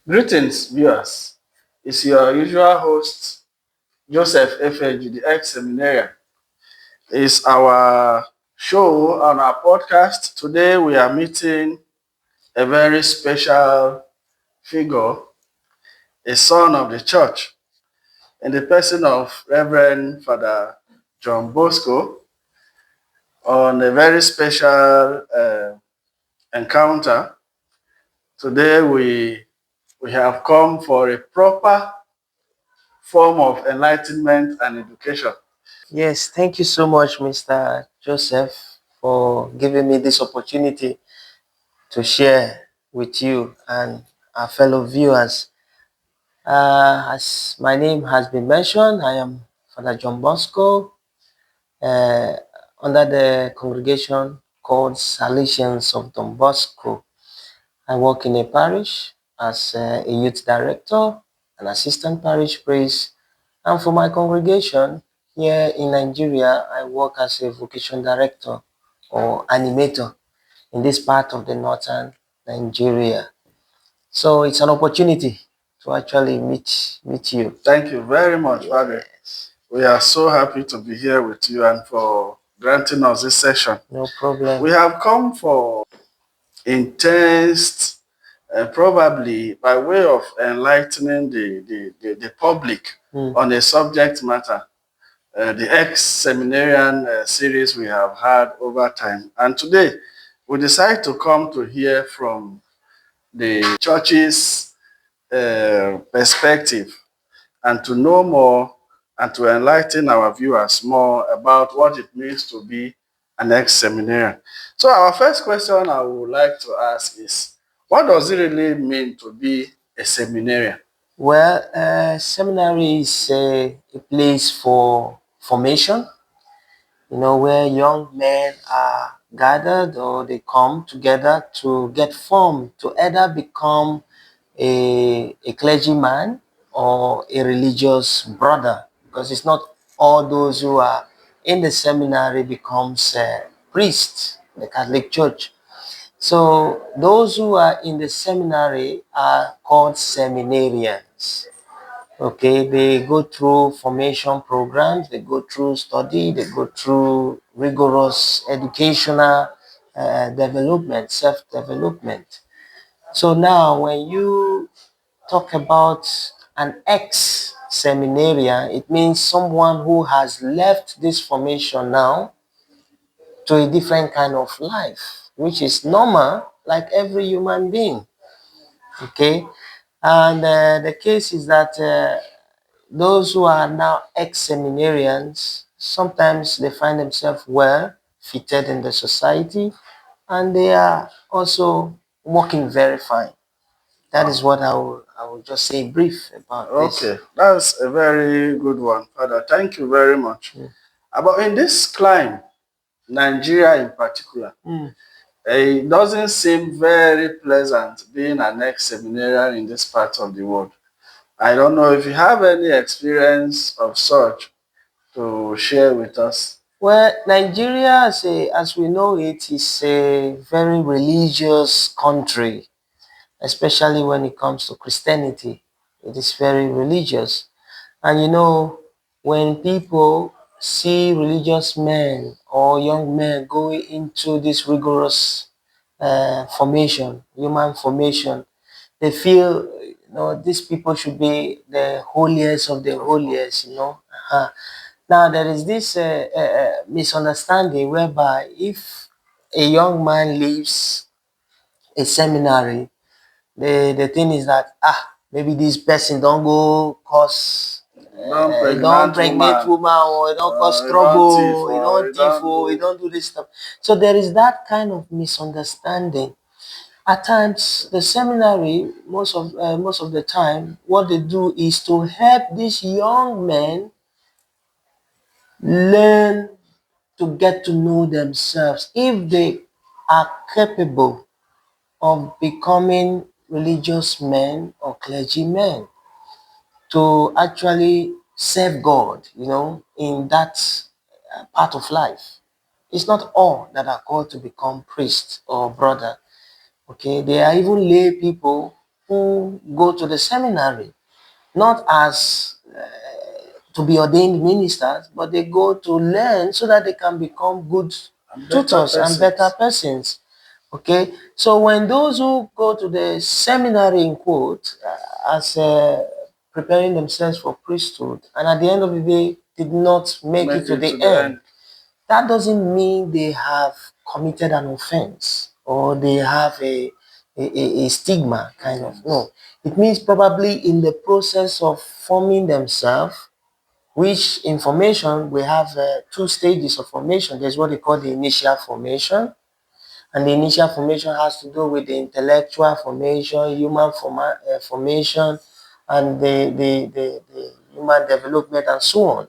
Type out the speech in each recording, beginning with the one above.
Greetings, viewers. It's your usual host, Joseph Fg, the ex-seminarian. It's our show on our podcast. Today we are meeting a very special figure, a son of the church, in the person of Reverend Fr Johnbosco on a very special encounter. Today we have come for a proper form of enlightenment and education. Yes, thank you so much, Mr. Joseph, for giving me this opportunity to share with you and our fellow viewers. As my name has been mentioned, I am Fr Johnbosco uh, under the congregation called Salesians of Don Bosco. I work in a parish as a youth director, an assistant parish priest, and for my congregation here in Nigeria, I work as a vocation director or animator in this part of the northern Nigeria. So it's an opportunity to actually meet you. Thank you very much, Father. Yes, We are so happy to be here with you and for granting us this session. no problem. We have come for intense, probably by way of enlightening the public on a subject matter, the ex-seminarian series we have had over time. And today, we decide to come to hear from the church's perspective and to know more and to enlighten our viewers more about what it means to be an ex-seminarian. So our first question I would like to ask is, what does it really mean to be a seminarian? Well, seminary is a place for formation, where young men are gathered or they come together to get formed to either become a clergyman or a religious brother, because it's not all those who are in the seminary becomes priests in the Catholic Church. So those who are in the seminary are called seminarians. Okay, they go through formation programs, they go through study, they go through rigorous educational development, self-development. So now when you talk about an ex-seminarian, it means someone who has left this formation now to a different kind of life, which is normal, like every human being. Okay, and the case is that those who are now ex-seminarians, sometimes they find themselves well fitted in the society and they are also working very fine. That is what I will just say brief about this. Okay, that's a very good one, Father. Thank you very much. About in this climb, Nigeria in particular, it doesn't seem very pleasant being an ex-seminarian in this part of the world. I don't know if you have any experience of such to share with us. Well, Nigeria, as we know it, is a very religious country, especially when it comes to Christianity. It is very religious. And when people see religious men or young men going into this rigorous formation, human formation, they feel, these people should be the holiest of the holiest. Now, there is this misunderstanding whereby if a young man leaves a seminary, the thing is that, maybe this person don't go cause don't pregnant woman, or don't cause trouble, he don't thief, or he don't do this stuff. So there is that kind of misunderstanding. At times, the seminary, most of the time, what they do is to help these young men learn to get to know themselves. If they are capable of becoming religious men or clergymen, to actually serve God, in that part of life. It's not all that are called to become priest or brother. Okay, there are even lay people people go to the seminary not as to be ordained ministers, but they go to learn so that they can become good tutors and better persons. Okay, so when those who go to the seminary in quote as preparing themselves for priesthood, and at the end of the day did not make it to the end, that doesn't mean they have committed an offense or they have a stigma kind of. No, it means probably in the process of forming themselves, which information we have two stages of formation. There's what they call the initial formation, and the initial formation has to do with the intellectual formation, human formation, and the human development and so on.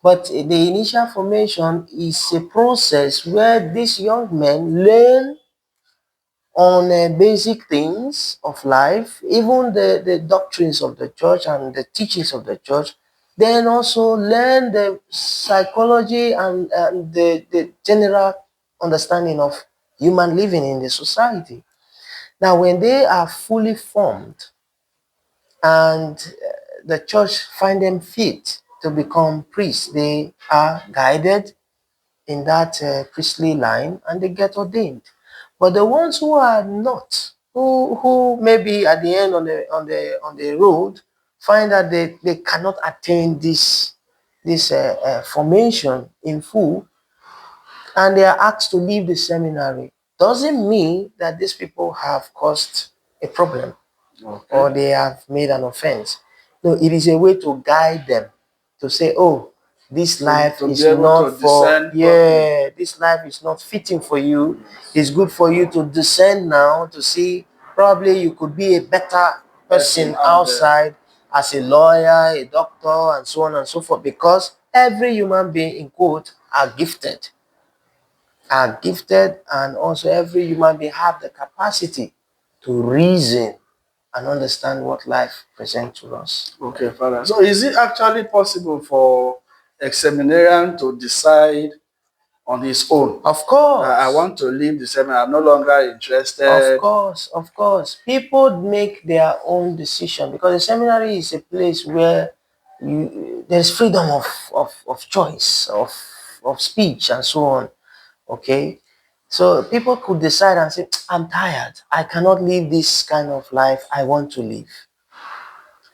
But the initial formation is a process where these young men learn on basic things of life, even the doctrines of the church and the teachings of the church, then also learn the psychology and the general understanding of human living in the society. Now, when they are fully formed and the church find them fit to become priests, they are guided in that priestly line and they get ordained. But the ones who are not, who maybe at the end on the road find that they cannot attain this formation in full, and they are asked to leave the seminary, doesn't mean that these people have caused a problem or they have made an offense. No, it is a way to guide them to say, oh, this life is not for, this life is not fitting for you. It's good for you to descend now to see probably you could be a better person outside as a lawyer, a doctor, and so on and so forth, because every human being in quote are gifted, and also every human being have the capacity to reason and understand what life presents to us. Okay, Father. So is it actually possible for a seminarian to decide on his own? Of course. I want to leave the seminary. I'm no longer interested. Of course. People make their own decision because the seminary is a place where there's freedom of choice, of speech and so on. Okay. So people could decide and say, I'm tired. I cannot live this kind of life. I want to live.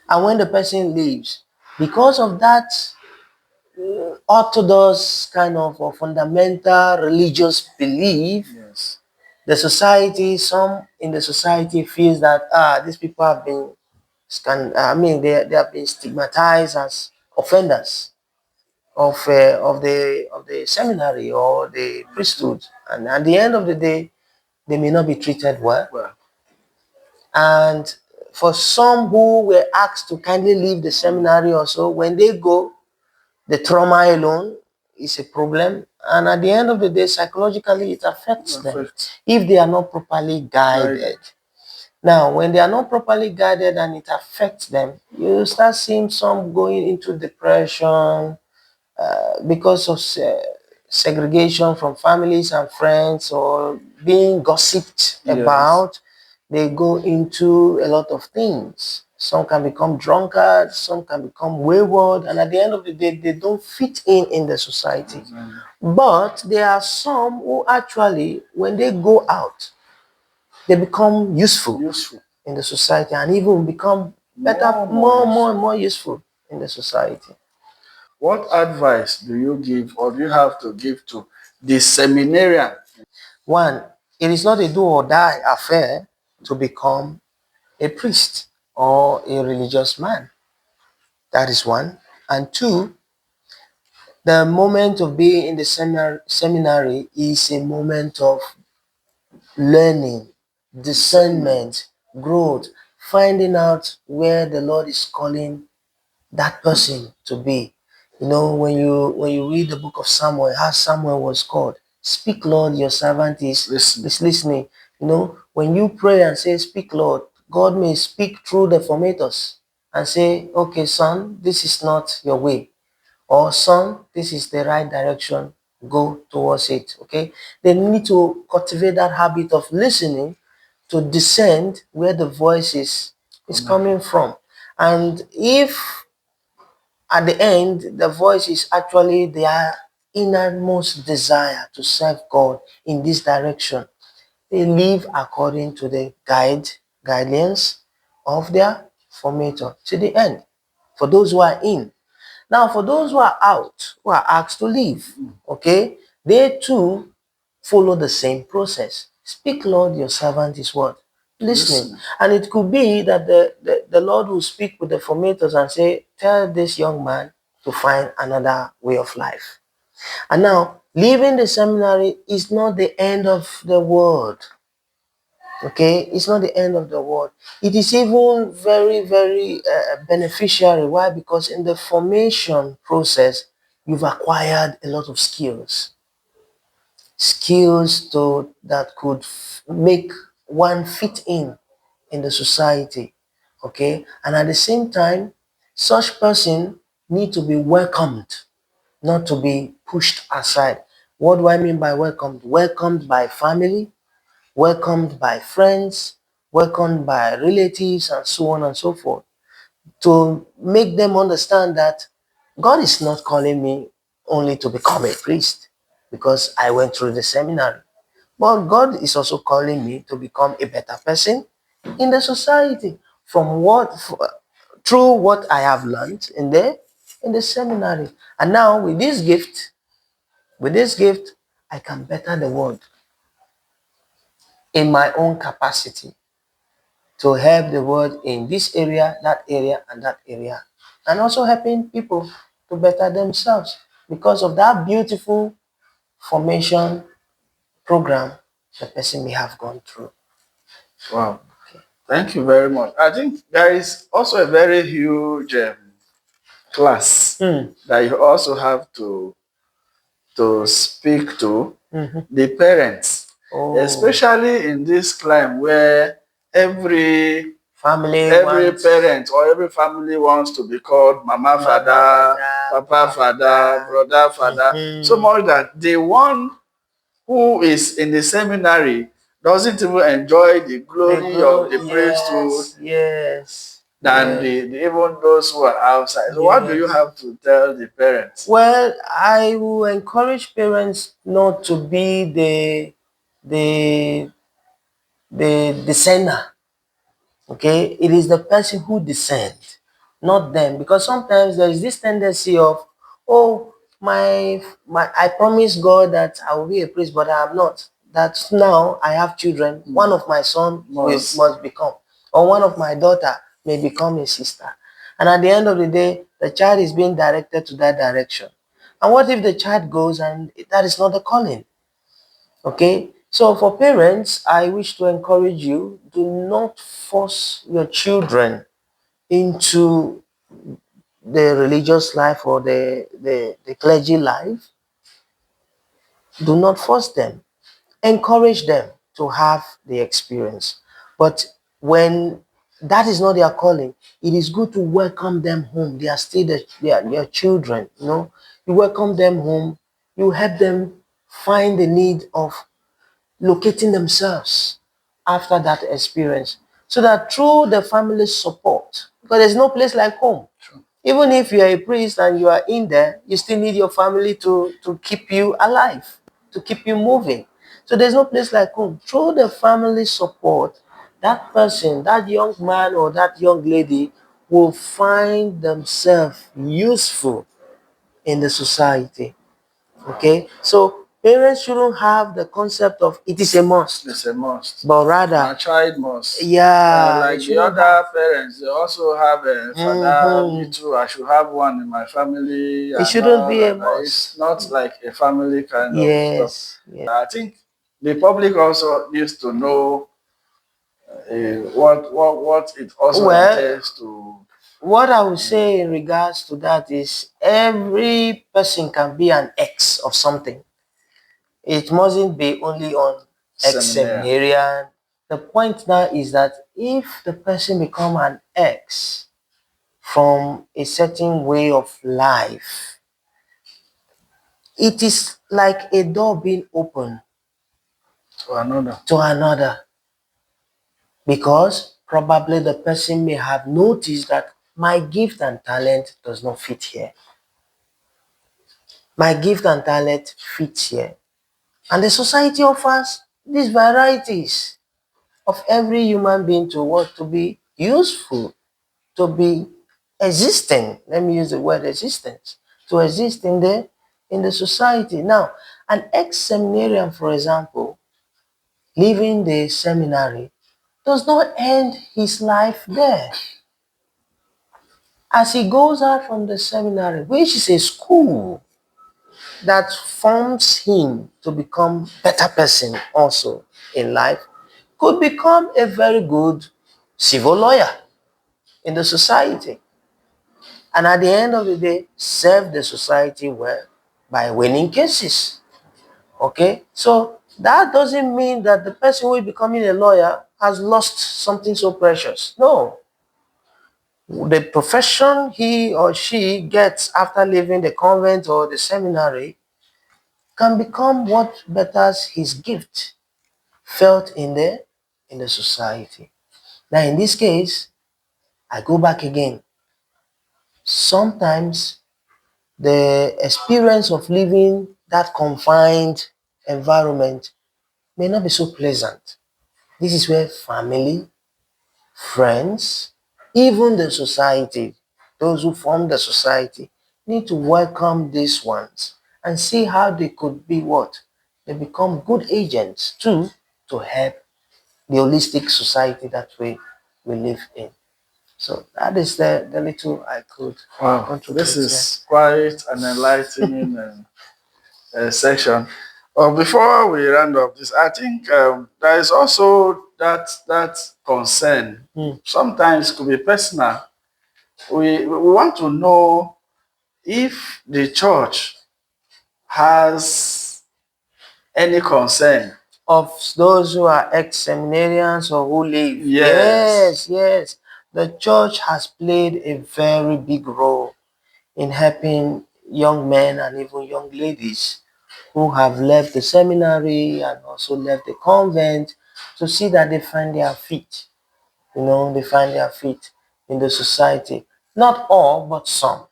And when the person leaves, because of that orthodox kind of or fundamental religious belief, the society, some in the society feels that these people have been they have been stigmatized as offenders of the seminary or the priesthood, and at the end of the day they may not be treated well. And for some who were asked to kindly leave the seminary also, when they go, the trauma alone is a problem, and at the end of the day psychologically it affects them if they are not properly guided. Now when they are not properly guided and it affects them, you start seeing some going into depression because of segregation from families and friends or being gossiped about. They go into a lot of things. Some can become drunkards, some can become wayward, and at the end of the day, they don't fit in the society. But there are some who actually, when they go out, they become useful in the society and even become better, more useful in the society. What advice do you give or do you have to give to the seminarian? One, it is not a do or die affair to become a priest or a religious man. That is one. And two, the moment of being in the seminary is a moment of learning, discernment, growth, finding out where the Lord is calling that person to be. You know, when you read the book of Samuel, how Samuel was called, speak Lord, your servant is listening. You know, when you pray and say, speak Lord, God may speak through the formators and say, okay, son, this is not your way. Or son, this is the right direction, go towards it. Okay. They need to cultivate that habit of listening to discern where the voice is is coming from. And if at the end the voice is actually their innermost desire to serve God in this direction, they live according to the guidelines of their formator to the end. For those who are in. Now, for those who are out, who are asked to leave, okay, they too follow the same process. Speak, Lord, your servant is what? Listening. And it could be that the Lord will speak with the formators and say, tell this young man to find another way of life. And now, leaving the seminary is not the end of the world. Okay, it's not the end of the world. It is even very, very beneficial. Why? Because in the formation process, you've acquired a lot of skills that could make one fit in the society. Okay, and at the same time, such person need to be welcomed, not to be pushed aside. What do I mean by welcomed? Welcomed by family, welcomed by friends, welcomed by relatives, and so on and so forth, to make them understand that God is not calling me only to become a priest because I went through the seminary, but God is also calling me to become a better person in the society through what I have learned in the seminary. And now with this gift, I can better the world in my own capacity, to help the world in this area, and that area. And also helping people to better themselves because of that beautiful formation program the person may have gone through. Wow. Thank you very much. I think there is also a very huge class that you also have to speak to the parents, especially in this climate where every parent or every family wants to be called mama father, papa father, brother father, so much that the one who is in the seminary doesn't even enjoy the glory of the priesthood than even those who are outside. So what do you have to tell the parents? Well, I will encourage parents not to be the sender. Okay, it is the person who descends, not them, because sometimes there is this tendency of, oh, my I promised God that I will be a priest, but I am not. That now I have children. One of my son must become, or one of my daughter may become a sister. And at the end of the day, the child is being directed to that direction. And what if the child goes and that is not the calling? Okay, so for parents, I wish to encourage you, do not force your children into the religious life or the clergy life. Do not force them. Encourage them to have the experience. But when that is not their calling, it is good to welcome them home. They are still their children, you know. You welcome them home, you help them find the need of locating themselves after that experience, so that through the family support, because there's no place like home. Even if you are a priest and you are in there, you still need your family to keep you alive, to keep you moving. So there's no place like home. Through the family support, that person, that young man or that young lady will find themselves useful in the society. Okay, so parents shouldn't have the concept of it is a must. It's a must. But rather, my child must. Like the other parents, they also have a father. Me too. I should have one in my family. It shouldn't be a must. It's not like a family kind of stuff. Yes. I think the public also needs to know what it also entails to. What I would say in regards to that is every person can be an ex of something. It mustn't be only on ex-seminarian. The point now is that if the person become an ex from a certain way of life, it is like a door being open to another. Because probably the person may have noticed that my gift and talent does not fit here. My gift and talent fits here. And the society offers these varieties of every human being to what? To be useful, to be existing. Let me use the word existence. To exist in the society. Now, an ex-seminarian, for example, leaving the seminary does not end his life there. As he goes out from the seminary, which is a school that forms him to become better person also in life, could become a very good civil lawyer in the society. And at the end of the day, serve the society well by winning cases. Okay? So that doesn't mean that the person who is becoming a lawyer has lost something so precious. No. The profession he or she gets after leaving the convent or the seminary can become what betters his gift felt in the society. Now in this case, I go back again. Sometimes the experience of living that confined environment may not be so pleasant. This is where family, friends, even the society, those who form the society, need to welcome these ones and see how they could be what? They become good agents too to help the holistic society that we live in. So that is the little I could contribute. This is quite an enlightening section. Before we round up this, I think there is also that concern. Sometimes it could be personal. We want to know if the church has any concern of those who are ex-seminarians or who leave. Yes. Yes. The church has played a very big role in helping young men and even young ladies who have left the seminary and also left the convent to see that they find their feet. They find their feet in the society. Not all, but some.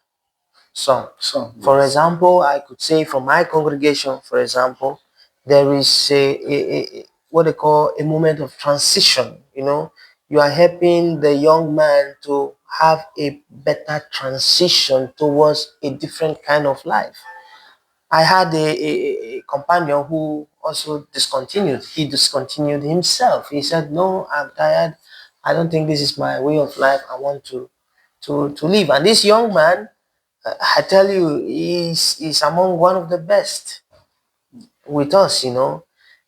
For example, I could say from my congregation, for example, there is a what they call a moment of transition. You are helping the young man to have a better transition towards a different kind of life. I had a companion who also discontinued. He discontinued himself. He said, "No, I'm tired. I don't think this is my way of life. I want to live." And this young man, I tell you, he's among one of the best with us.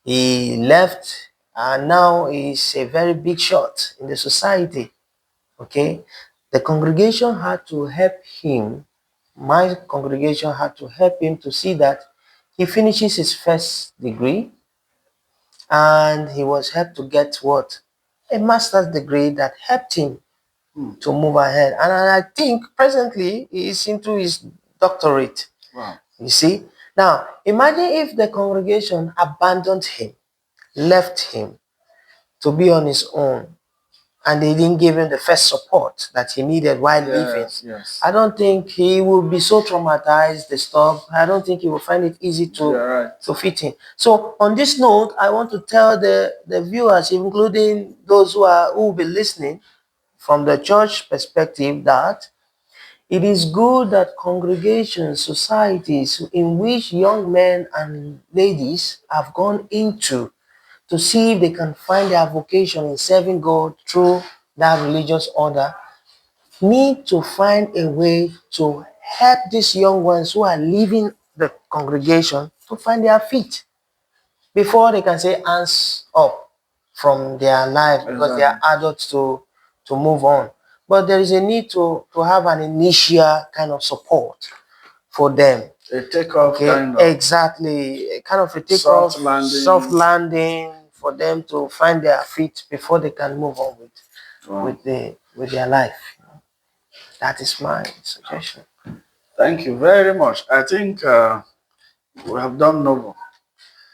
He left and now he's a very big shot in the society. Okay, the congregation had to help him. My congregation had to help him to see that he finishes his first degree and he was helped to get what? A master's degree that helped him to move ahead. And I think presently he is into his doctorate. Wow. You see? Now, imagine if the congregation abandoned him, left him to be on his own, and they didn't give him the first support that he needed while living. Yes. I don't think he would be so traumatized, disturbed. I don't think he will find it easy to fit in. So on this note, I want to tell the viewers, including those who will be listening from the church perspective, that it is good that congregations, societies in which young men and ladies have gone into to see if they can find their vocation in serving God through that religious order, need to find a way to help these young ones who are leaving the congregation to find their feet before they can say hands up from their life, because they are adults to move on. But there is a need to have an initial kind of support for them. A takeoff kind of. Exactly. A kind of a takeoff, soft landing for them to find their feet before they can move on with their life. That is my suggestion. Thank you very much. I think we have done noble.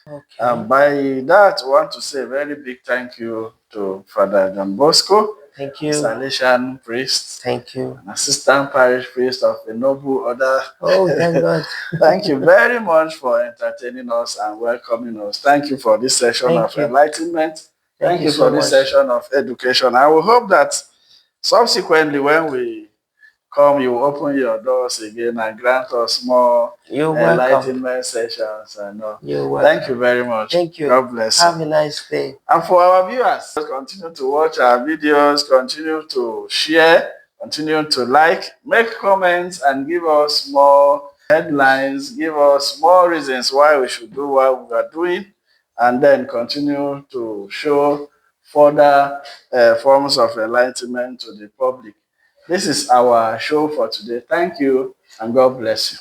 Okay. By that, I want to say a very big thank you to Fr Johnbosco Thank you. Salesian priest. Thank you. An assistant parish priest of a noble order. Oh, thank God. Thank you very much for entertaining us and welcoming us. Thank you for this session of enlightenment. Thank you for this session of education. I will hope that subsequently when we come, you open your doors again and grant us more enlightenment sessions. Thank you very much. Thank you. God bless you. Have a nice day. And for our viewers, continue to watch our videos, continue to share, continue to like, make comments, and give us more headlines, give us more reasons why we should do what we are doing, and then continue to show further forms of enlightenment to the public. This is our show for today. Thank you, and God bless you.